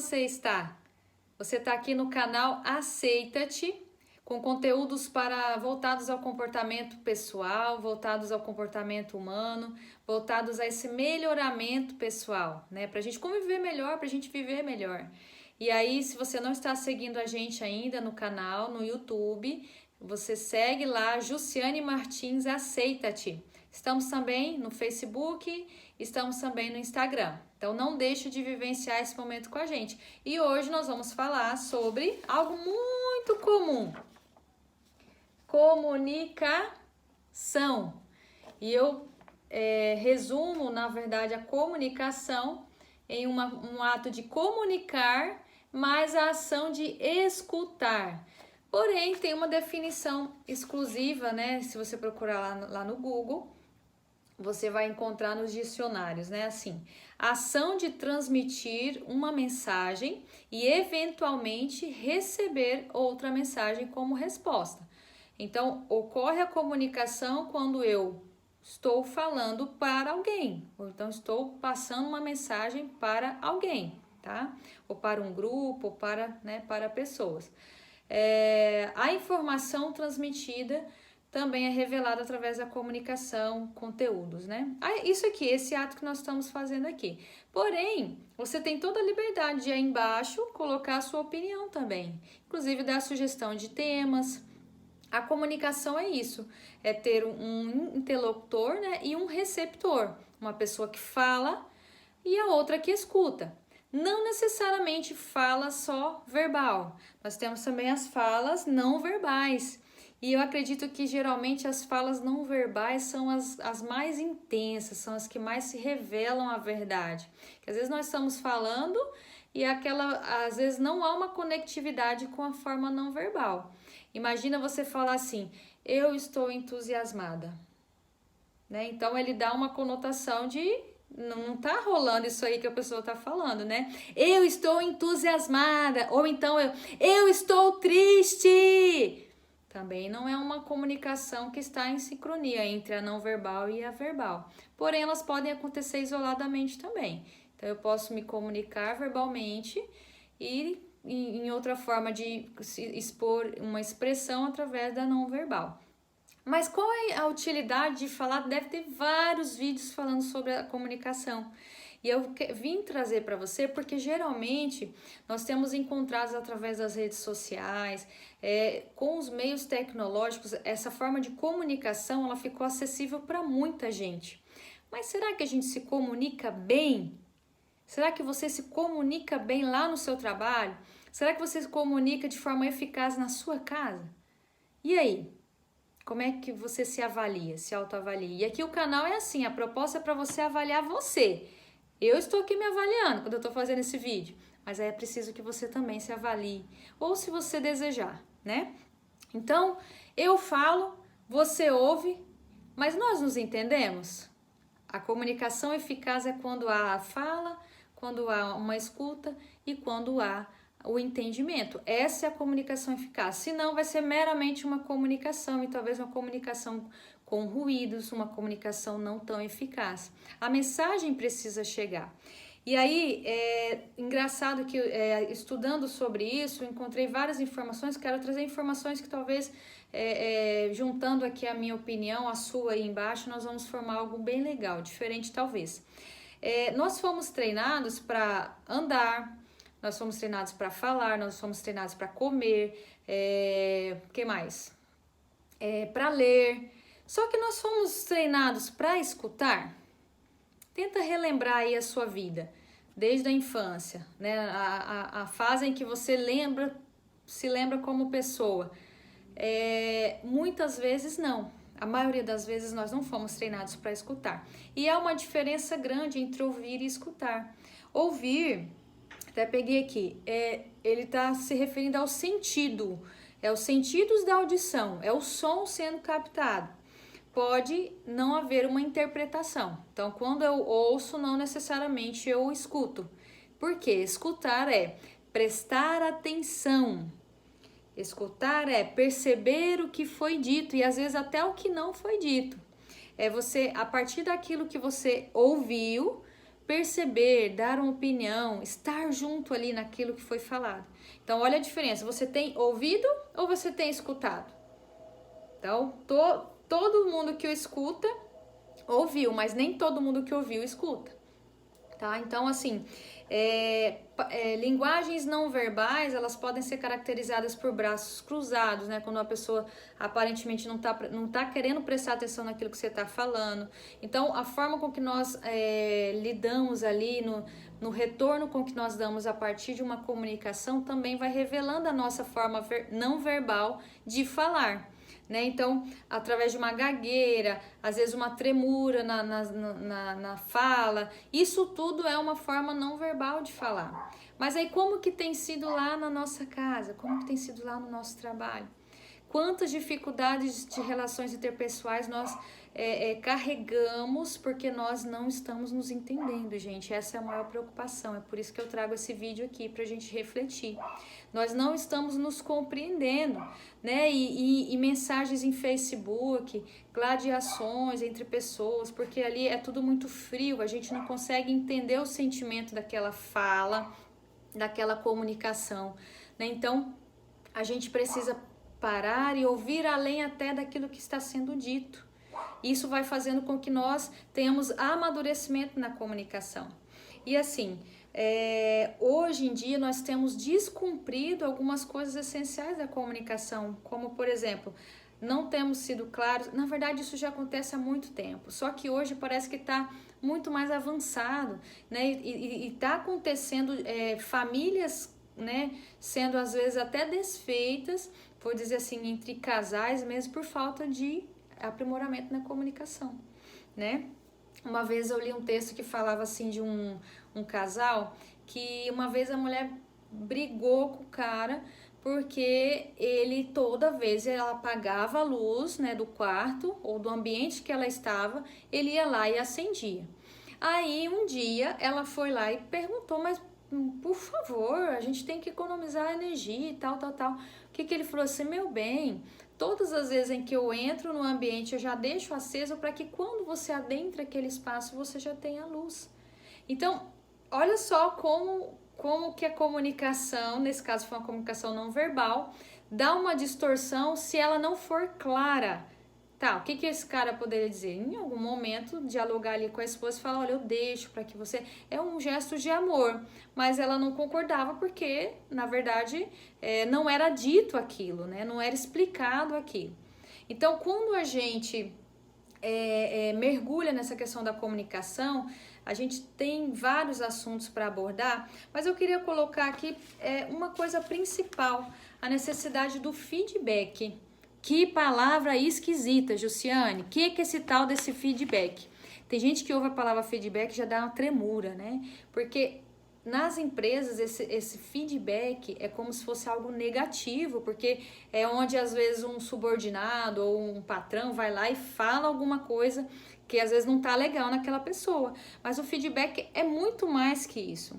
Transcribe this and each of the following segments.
você está? Você está aqui no canal Aceita-te, com conteúdos voltados ao comportamento pessoal, voltados ao comportamento humano, voltados a esse melhoramento pessoal, né? Pra gente conviver melhor, pra gente viver melhor. E aí, se você não está seguindo a gente ainda no canal, no YouTube, você segue lá, Jussiane Martins Aceita-te. Estamos também no Facebook, estamos também no Instagram. Então não deixe de vivenciar esse momento com a gente. E hoje nós vamos falar sobre algo muito comum: comunicação. E eu resumo, na verdade, a comunicação em um ato de comunicar, mais a ação de escutar. Porém, tem uma definição exclusiva, né? Se você procurar lá no Google, você vai encontrar nos dicionários, né? Assim, ação de transmitir uma mensagem e eventualmente receber outra mensagem como resposta. Então, ocorre a comunicação quando eu estou falando para alguém, ou então estou passando uma mensagem para alguém, tá? Ou para um grupo, ou para pessoas. A informação transmitida também é revelada através da comunicação, conteúdos, né? Isso aqui, esse ato que nós estamos fazendo aqui. Porém, você tem toda a liberdade de aí embaixo colocar a sua opinião também, inclusive dar sugestão de temas. A comunicação é isso, é ter um interlocutor, né, e um receptor, uma pessoa que fala e a outra que escuta. Não necessariamente fala só verbal, nós temos também as falas não verbais. E eu acredito que geralmente as falas não verbais são as mais intensas, são as que mais se revelam a verdade. Que às vezes nós estamos falando e às vezes não há uma conectividade com a forma não verbal. Imagina você falar assim: eu estou entusiasmada, né? Então ele dá uma conotação de não tá rolando isso aí que a pessoa tá falando, né? Eu estou entusiasmada, ou então eu estou triste. Também não é uma comunicação que está em sincronia entre a não verbal e a verbal. Porém, elas podem acontecer isoladamente também. Então, eu posso me comunicar verbalmente e em outra forma de expor uma expressão através da não verbal. Mas qual é a utilidade de falar? Deve ter vários vídeos falando sobre a comunicação. E eu vim trazer para você porque geralmente nós temos encontrado através das redes sociais, com os meios tecnológicos, essa forma de comunicação ela ficou acessível para muita gente. Mas será que a gente se comunica bem? Será que você se comunica bem lá no seu trabalho? Será que você se comunica de forma eficaz na sua casa? E aí? Como é que você se avalia, se autoavalia? E aqui o canal é assim, a proposta é para você avaliar você. Eu estou aqui me avaliando quando eu estou fazendo esse vídeo, mas aí é preciso que você também se avalie, ou se você desejar, né? Então, eu falo, você ouve, mas nós nos entendemos? A comunicação eficaz é quando há a fala, quando há uma escuta e quando há o entendimento. Essa é a comunicação eficaz. Senão vai ser meramente uma comunicação e talvez uma comunicação com ruídos, uma comunicação não tão eficaz. A mensagem precisa chegar. E aí, engraçado que estudando sobre isso, encontrei várias informações, quero trazer informações que talvez, juntando aqui a minha opinião, a sua aí embaixo, nós vamos formar algo bem legal, diferente talvez. Nós fomos treinados para andar, nós fomos treinados para falar, nós fomos treinados para comer, que mais? Para ler. Só que nós fomos treinados para escutar. Tenta relembrar aí a sua vida, desde a infância, né? A fase em que você se lembra como pessoa. Muitas vezes não. A maioria das vezes nós não fomos treinados para escutar. E há uma diferença grande entre ouvir e escutar. Ouvir, até peguei aqui, ele está se referindo ao sentido. É os sentidos da audição, é o som sendo captado. Pode não haver uma interpretação. Então, quando eu ouço, não necessariamente eu escuto. Por quê? Escutar é prestar atenção. Escutar é perceber o que foi dito e às vezes até o que não foi dito. É você, a partir daquilo que você ouviu, perceber, dar uma opinião, estar junto ali naquilo que foi falado. Então, olha a diferença. Você tem ouvido ou você tem escutado? Então, todo mundo que o escuta, ouviu, mas nem todo mundo que ouviu, escuta. Tá? Então, assim, linguagens não verbais, elas podem ser caracterizadas por braços cruzados, né? Quando a pessoa aparentemente não tá querendo prestar atenção naquilo que você está falando. Então, a forma com que nós lidamos ali, no retorno com que nós damos a partir de uma comunicação, também vai revelando a nossa forma não verbal de falar. Né? Então, através de uma gagueira, às vezes uma tremura na fala, isso tudo é uma forma não verbal de falar. Mas aí como que tem sido lá na nossa casa? Como que tem sido lá no nosso trabalho? Quantas dificuldades de relações interpessoais nós carregamos porque nós não estamos nos entendendo, gente. Essa é a maior preocupação, é por isso que eu trago esse vídeo aqui pra gente refletir. Nós não estamos nos compreendendo, né? E mensagens em Facebook, gladiações entre pessoas, porque ali é tudo muito frio, a gente não consegue entender o sentimento daquela fala, daquela comunicação, né? Então, a gente precisa parar e ouvir além até daquilo que está sendo dito. Isso vai fazendo com que nós tenhamos amadurecimento na comunicação. E assim, hoje em dia nós temos descumprido algumas coisas essenciais da comunicação, como por exemplo, não temos sido claros. Na verdade, isso já acontece há muito tempo, só que hoje parece que está muito mais avançado, né? E está acontecendo famílias, né, sendo às vezes até desfeitas, vou dizer assim, entre casais mesmo, por falta de aprimoramento na comunicação, né? Uma vez eu li um texto que falava assim de um casal que uma vez a mulher brigou com o cara porque ele toda vez ela apagava a luz, né, do quarto ou do ambiente que ela estava, ele ia lá e acendia. Aí um dia ela foi lá e perguntou, mas por favor, a gente tem que economizar energia e tal. O que ele falou assim, meu bem, todas as vezes em que eu entro no ambiente eu já deixo aceso para que quando você adentra aquele espaço você já tenha luz. Então, olha só como que a comunicação, nesse caso foi uma comunicação não verbal, dá uma distorção se ela não for clara. Tá, o que esse cara poderia dizer? Em algum momento, dialogar ali com a esposa e falar, olha, eu deixo para que você... É um gesto de amor, mas ela não concordava porque, na verdade, não era dito aquilo, né? Não era explicado aquilo. Então, quando a gente mergulha nessa questão da comunicação, a gente tem vários assuntos para abordar, mas eu queria colocar aqui uma coisa principal, a necessidade do feedback. Que palavra esquisita, Jussiane. Que é esse tal desse feedback? Tem gente que ouve a palavra feedback e já dá uma tremura, né? Porque nas empresas esse feedback é como se fosse algo negativo, porque é onde às vezes um subordinado ou um patrão vai lá e fala alguma coisa que às vezes não tá legal naquela pessoa. Mas o feedback é muito mais que isso.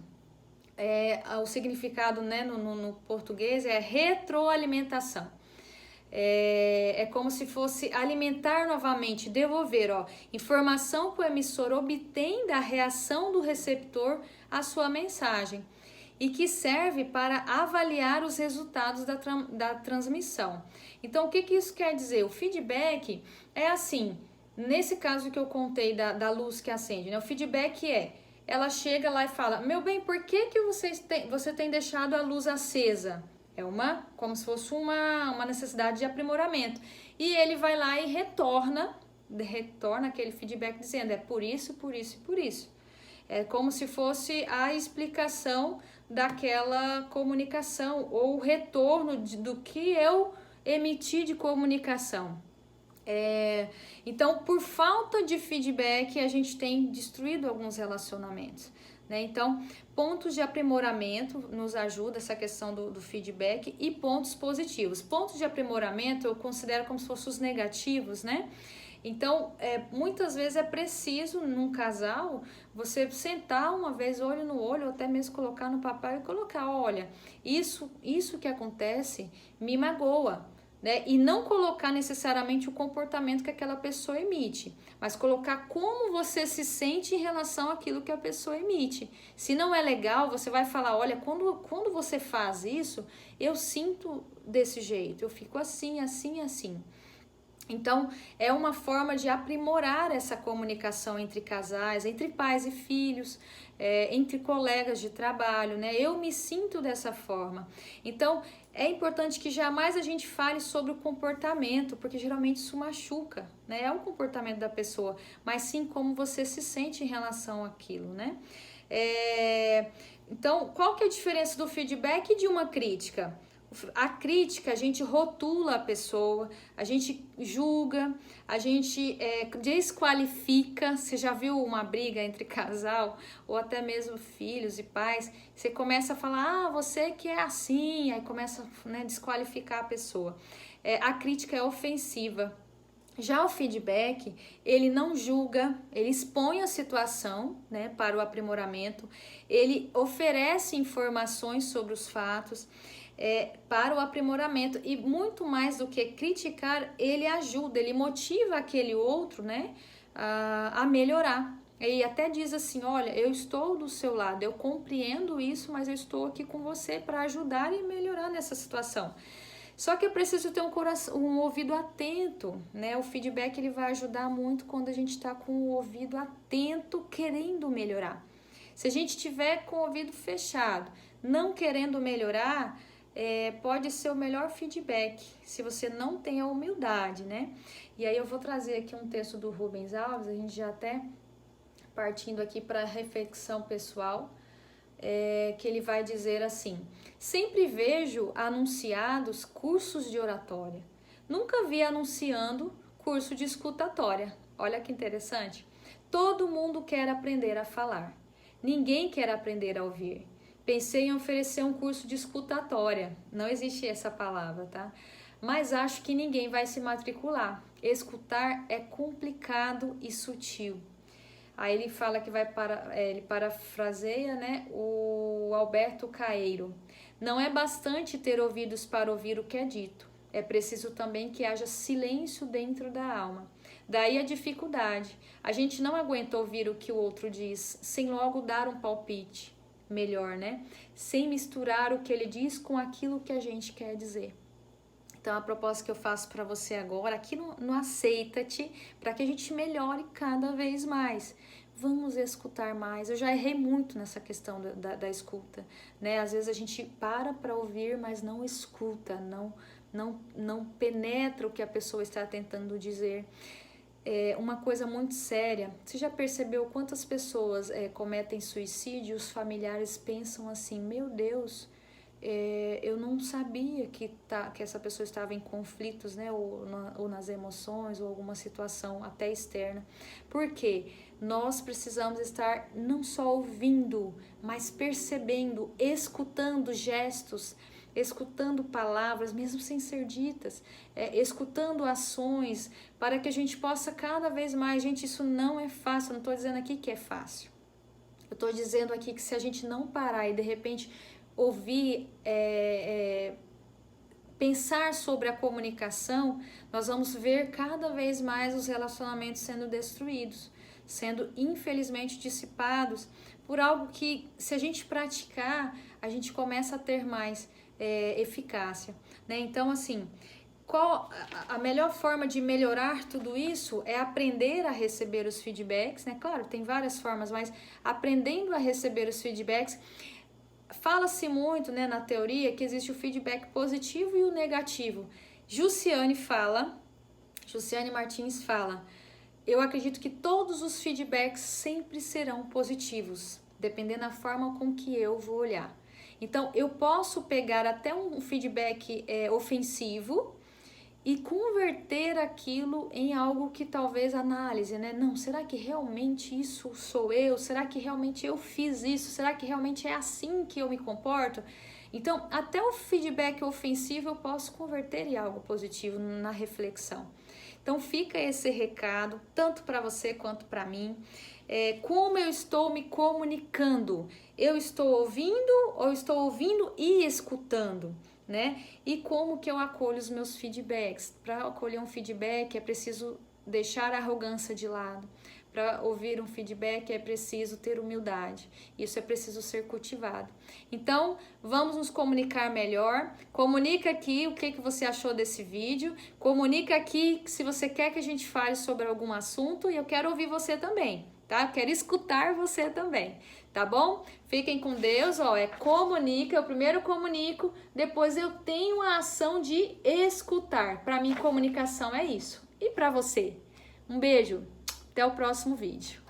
O significado, né, no português é retroalimentação. É como se fosse alimentar novamente, devolver, informação que o emissor obtém da reação do receptor à sua mensagem e que serve para avaliar os resultados da transmissão. Então, o que isso quer dizer? O feedback é assim, nesse caso que eu contei da luz que acende, né? O feedback ela chega lá e fala, meu bem, por que você tem deixado a luz acesa? Como se fosse uma necessidade de aprimoramento. E ele vai lá e retorna aquele feedback dizendo, por isso, por isso e por isso. É como se fosse a explicação daquela comunicação ou o retorno do que eu emiti de comunicação. Então, por falta de feedback, a gente tem destruído alguns relacionamentos. Né? Então, pontos de aprimoramento nos ajuda essa questão do feedback e pontos positivos. Pontos de aprimoramento eu considero como se fossem os negativos, né? Então, muitas vezes é preciso, num casal, você sentar uma vez olho no olho, ou até mesmo colocar no papel e colocar, olha, isso que acontece me magoa. né? E não colocar necessariamente o comportamento que aquela pessoa emite, mas colocar como você se sente em relação àquilo que a pessoa emite. Se não é legal, você vai falar, olha, quando você faz isso, eu sinto desse jeito, eu fico assim, assim, assim. Então, é uma forma de aprimorar essa comunicação entre casais, entre pais e filhos, entre colegas de trabalho, né? Eu me sinto dessa forma. Então, é importante que jamais a gente fale sobre o comportamento, porque geralmente isso machuca, né? É o comportamento da pessoa, mas sim como você se sente em relação àquilo, né? Então, qual que é a diferença do feedback e de uma crítica? A crítica, a gente rotula a pessoa, a gente julga, a gente desqualifica. Você já viu uma briga entre casal, ou até mesmo filhos e pais? Você começa a falar, você que é assim, aí começa a, né, desqualificar a pessoa. A crítica é ofensiva. Já o feedback, ele não julga, ele expõe a situação, né, para o aprimoramento, ele oferece informações sobre os fatos, para o aprimoramento, e muito mais do que criticar, ele ajuda, ele motiva aquele outro, né, a melhorar. E até diz assim, olha, eu estou do seu lado, eu compreendo isso, mas eu estou aqui com você para ajudar e melhorar nessa situação. Só que eu preciso ter um ouvido atento, né? O feedback ele vai ajudar muito quando a gente está com o ouvido atento, querendo melhorar. Se a gente tiver com o ouvido fechado, não querendo melhorar, pode ser o melhor feedback, se você não tem a humildade, né? E aí eu vou trazer aqui um texto do Rubens Alves, a gente já até partindo aqui para reflexão pessoal, que ele vai dizer assim: sempre vejo anunciados cursos de oratória, nunca vi anunciando curso de escutatória. Olha que interessante. Todo mundo quer aprender a falar, ninguém quer aprender a ouvir. Pensei em oferecer um curso de escutatória, não existe essa palavra, tá? Mas acho que ninguém vai se matricular. Escutar é complicado e sutil. Aí ele fala que ele parafraseia, né, o Alberto Caeiro. Não é bastante ter ouvidos para ouvir o que é dito. É preciso também que haja silêncio dentro da alma. Daí a dificuldade. A gente não aguenta ouvir o que o outro diz, sem logo dar um palpite. Melhor, né? Sem misturar o que ele diz com aquilo que a gente quer dizer. Então, a proposta que eu faço para você agora, aqui no Aceita-te, para que a gente melhore cada vez mais. Vamos escutar mais. Eu já errei muito nessa questão da escuta, né? Às vezes a gente para ouvir, mas não escuta, não penetra o que a pessoa está tentando dizer. Uma coisa muito séria. Você já percebeu quantas pessoas cometem suicídio? Os familiares pensam assim, meu Deus, eu não sabia que essa pessoa estava em conflitos, né, ou nas emoções, ou alguma situação até externa. Por quê? Nós precisamos estar não só ouvindo, mas percebendo, escutando gestos, escutando palavras, mesmo sem ser ditas, escutando ações, para que a gente possa cada vez mais. Gente, isso não é fácil, eu não estou dizendo aqui que é fácil. Eu estou dizendo aqui que se a gente não parar e de repente ouvir, pensar sobre a comunicação, nós vamos ver cada vez mais os relacionamentos sendo destruídos, sendo infelizmente dissipados por algo que, se a gente praticar, a gente começa a ter mais eficácia, né? Então, assim, qual a melhor forma de melhorar tudo isso é aprender a receber os feedbacks, né? Claro, tem várias formas, mas aprendendo a receber os feedbacks. Fala-se muito, né, na teoria, que existe o feedback positivo e o negativo. Jussiane Martins fala: eu acredito que todos os feedbacks sempre serão positivos, dependendo da forma com que eu vou olhar. Então, eu posso pegar até um feedback ofensivo e converter aquilo em algo que talvez análise, né? Não, será que realmente isso sou eu? Será que realmente eu fiz isso? Será que realmente é assim que eu me comporto? Então, até o feedback ofensivo eu posso converter em algo positivo na reflexão. Então, fica esse recado, tanto para você quanto para mim. Como eu estou me comunicando? Eu estou ouvindo ou estou ouvindo e escutando? né? E como que eu acolho os meus feedbacks? Para acolher um feedback é preciso deixar a arrogância de lado. Para ouvir um feedback é preciso ter humildade. Isso é preciso ser cultivado. Então, vamos nos comunicar melhor. Comunica aqui o que você achou desse vídeo. Comunica aqui se você quer que a gente fale sobre algum assunto. E eu quero ouvir você também, tá? Eu quero escutar você também, tá bom? Fiquem com Deus, ó, comunica, eu primeiro comunico, depois eu tenho a ação de escutar. Para mim, comunicação é isso. E para você? Um beijo, até o próximo vídeo.